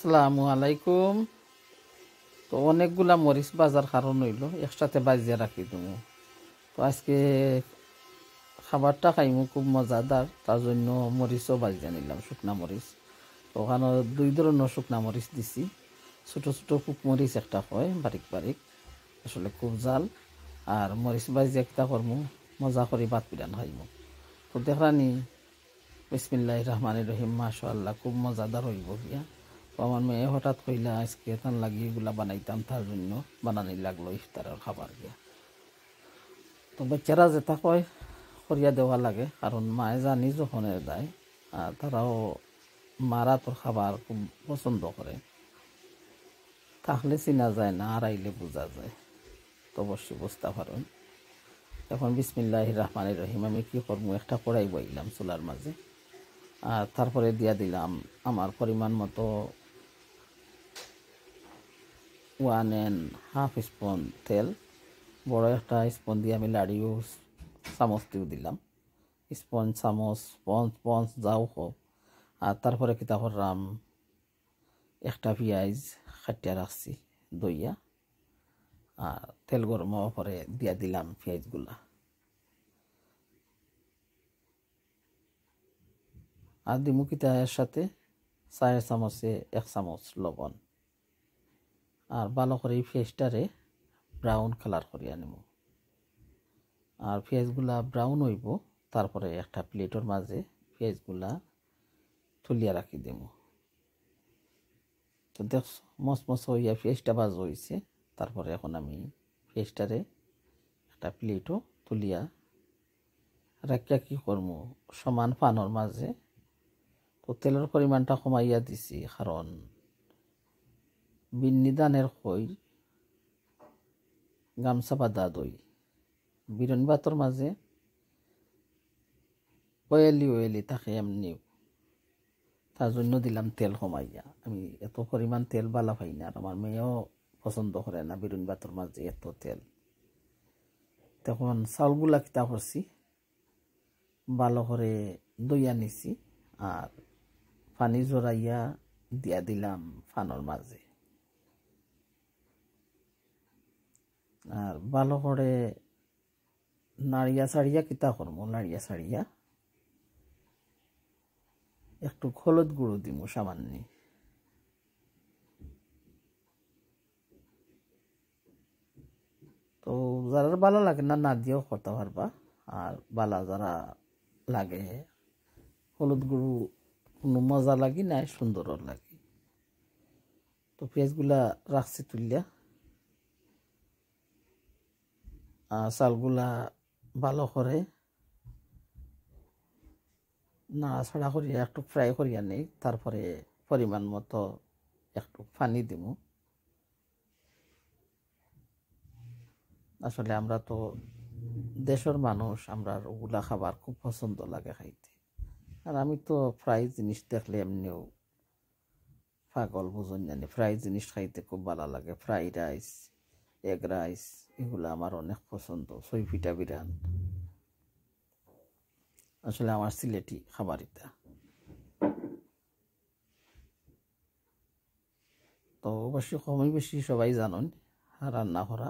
আসসালামু আলাইকুম। তো অনেকগুলা মরিচ বাজার কারণ হইল একসাথে বাজিয়ে রাখি দেবো। তো আজকে খাবারটা খাইমু খুব মজাদার, তার জন্য মরিচও বাজিয়ে নিলাম, শুকনা মরিচ। তো ওখানে দুই ধরনের শুকনা মরিচ দিছি। ছোটো ছোটো পুক মরিচ একটা হয় বারিক বারিক, আসলে খুব জাল। আর মরিচ বাজিয়ে একটা করমু, মজা করে ভাত পিরান খাইমু। তো দেখরানি বিসমিল্লাহির রহমানির রহিম, মাশাআল্লাহ খুব মজাদার হইব গিয়া। তো আমার মেয়ে হঠাৎ কইলা আজকে তার লাগি এগুলা বানাইতাম, তার জন্য বানানি লাগলো ইফতারের খাবার গিয়া। তো বাচ্চারা যেটা কয় করিয়া দেওয়া লাগে, কারণ মায়ে জানি যখন দেয়, আর তারাও মারা তোর খাবার খুব পছন্দ করে, থাকলে চিনা যায় না, আর আইলে বোঝা যায়। তো অবশ্যই বুঝতে পারেন। এখন বিসমিল্লাহির রহমানির রহিম আমি কি করবো, একটা কড়াই বইলাম চুলার মাঝে, আর তারপরে দিয়া দিলাম আমার পরিমাণ মতো 1.5 স্পুন তেল। বড় একটা স্পুন দিয়ে আমি লাড়িও চামচ দিও দিলাম, স্পঞ্জ চামচ স্পঞ্জ যাও হোক। আর তারপরে কিতা করলাম, একটা পেঁয়াজ কাটিয়া রাখছি দইয়া, আর তেল গরম হওয়ার পরে দিয়া দিলাম পেঁয়াজগুলা। আর দিমু কিতা এর সাথে 4 চামচে 1 চামচ লবণ। আর ভালো করে এই পেঁয়াজটারে ব্রাউন কালার করিয়া নিব। আর পেঁয়াজগুলা ব্রাউন হইব, তারপরে একটা প্লেটের মাঝে পেঁয়াজগুলা তুলিয়া রাখি দেবো। তো দেখ মচমচ হইয়া পেঁয়াজটা ভাজ হয়েছে। তারপরে এখন আমি পেঁয়াজটারে একটা প্লেটও তুলিয়া রাখিয়া কি করবো, সমান পানোর মাঝে। তো তেলের পরিমাণটা কমাইয়া দিছি, কারণ বিন্নি ধানের খই গামছা বাঁধা দই বিরন ভাতর মাঝে ওয়েলি থাকে এমনি, তার জন্য দিলাম তেল কমাইয়া। আমি এত পরিমাণ তেল বালা পাই না, আর আমার মেয়েও পছন্দ করে না বিরুন ভাতর মাঝে এত তেল। তখন চাউলগুলা কিতা করছি, ভালো করে দইয়া নিছি, আর পানি জড়াইয়া দিয়া দিলাম ফানোর মাঝে। আর ভালো করে নাড়িয়া ছাড়িয়া কিতা করবো, নাড়িয়া ছাড়িয়া একটু হলুদ গুঁড়ো দিব সামান্য। তো যারা ভালো লাগে না, না দিয়েও করতে পারবা। আর বালা যারা লাগে, হলুদ গুঁড়ো কোনো মজা লাগি নাই, সুন্দরও লাগে। তো পেঁয়াজগুলা রাখছি তুলিয়া, চালগুলা ভালো করে নাড়াছাড়া করিয়া একটু ফ্রাই করিয়া নেই। তারপরে পরিমাণ মতো একটু পানি দিব। আসলে আমরা তো দেশের মানুষ, আমরা ওগুলা খাবার খুব পছন্দ লাগে খাইতে। আর আমি তো ফ্রাই জিনিস দেখলে এমনিও পাগল, বুঝুন জানি, ফ্রাই জিনিস খাইতে খুব ভালো লাগে। ফ্রাই রাইস, এগ রাইস, এগুলো আমার অনেক পছন্দ। সই পিঠা বিরান আসলে আমার সিলেটি খাবার এটা। তো অবশ্যই কমই বেশি সবাই জানেন রান্না করা।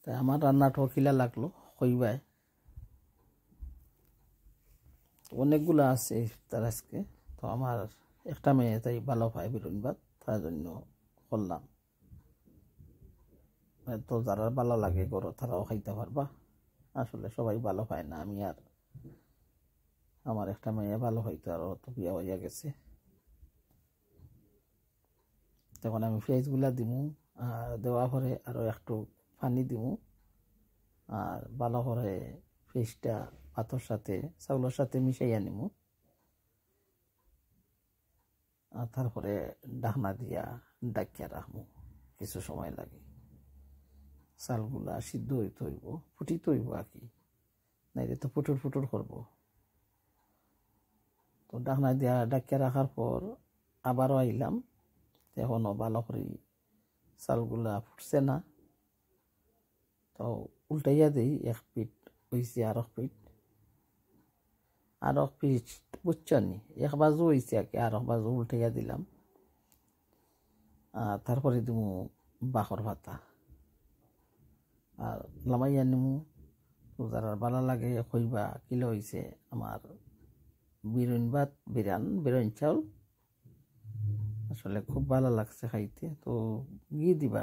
তাই আমার রান্নাটাও খিলা লাগলো কইবাই। অনেকগুলো আছে তার আজকে। তো আমার একটা মেয়ে তাই ভালো পায় বিরুন ভাত, তার জন্য করলাম। তো যারা ভালো লাগে করো, তারাও খাইতে পারবা। আসলে সবাই ভালো পায় না, আমি আর আমার একটা মেয়ে ভালো হইতো, আর তো বিয়া হইয়া গেছে। তখন আমি পেঁয়াজগুলা দিমু, আর দেওয়া পরে আরও একটু পানি দিমু, আর ভালো করে পেঁয়াজটা ভাতের সাথে চাউলের সাথে মিশাইয়া নিমু। আর তারপরে ঢাকনা দিয়া ডাকিয়া রাখবো, কিছু সময় লাগে। চালগুলা সিদ্ধ হইতে হইব, ফুটিতে হইব আর কি, নাইলে তো ফুটুর ফুটুর করবো। তো ঢাকনা দিয়া ডাকিয়া রাখার পর আবারও আইলাম। এখনও ভালো করে চালগুলা ফুটছে না, তো উল্টাইয়া দিই। এক পিঠ হয়েছে, আর এক পিঠ বুঝছনি, এক বাজু হয়েছে আর কি, আর এক বাজু উল্টাইয়া দিলাম। তারপরে দিমু বাখর ভাতা আর লামাইয়া নিমু। যারা ভালো লাগে কইবা কিলো হয়েছে আমার বিরইন ভাত, বিরইন চাউল, আসলে খুব ভালো লাগছে খাইতে। তো ঘি দিবা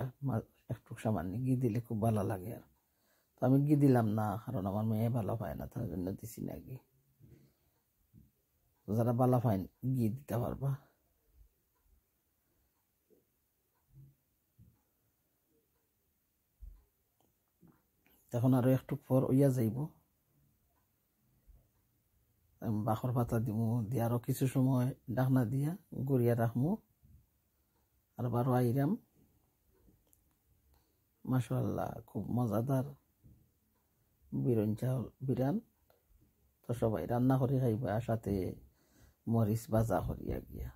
একটু সামান্য ঘি দিলে খুব ভালো লাগে। আর তো আমি ঘি দিলাম না, কারণ আমার মেয়ে ভালো পায় না, তার জন্য দিছি না ঘি। যারা ভালো পায় ঘি দিতে পারবা। তখন আরো একটু পর ওইয়া যাইব, বাখর পাতা দিমু, দিয়ে আরো কিছু সময় ডাকনা দিয়া গড়িয়া রাখমু। আর বারো আইরাম, মাশাআল্লাহ খুব মজাদার বিরন চাউল বিরান। তো সবাই রান্না করে খাইবা, সাথে মরিচ ভাজা করিয়া গিয়া।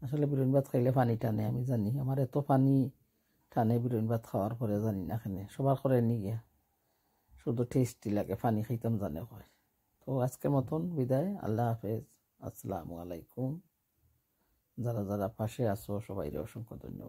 আসলে বিরন ভাত খাইলে পানি টানে, আমি জানি, আমার এত পানি টানে বিরন ভাত খাওয়ার পরে, জানি না এখানে সবার করে নি গিয়া, শুধু টেস্টি লাগে, পানি খাইতাম জানে হয়। তো আজকের মতন বিদায়, আল্লাহ হাফেজ, আসসালামু আলাইকুম। যারা যারা পাশে আছো সবাইরে অসংখ্য ধন্যবাদ।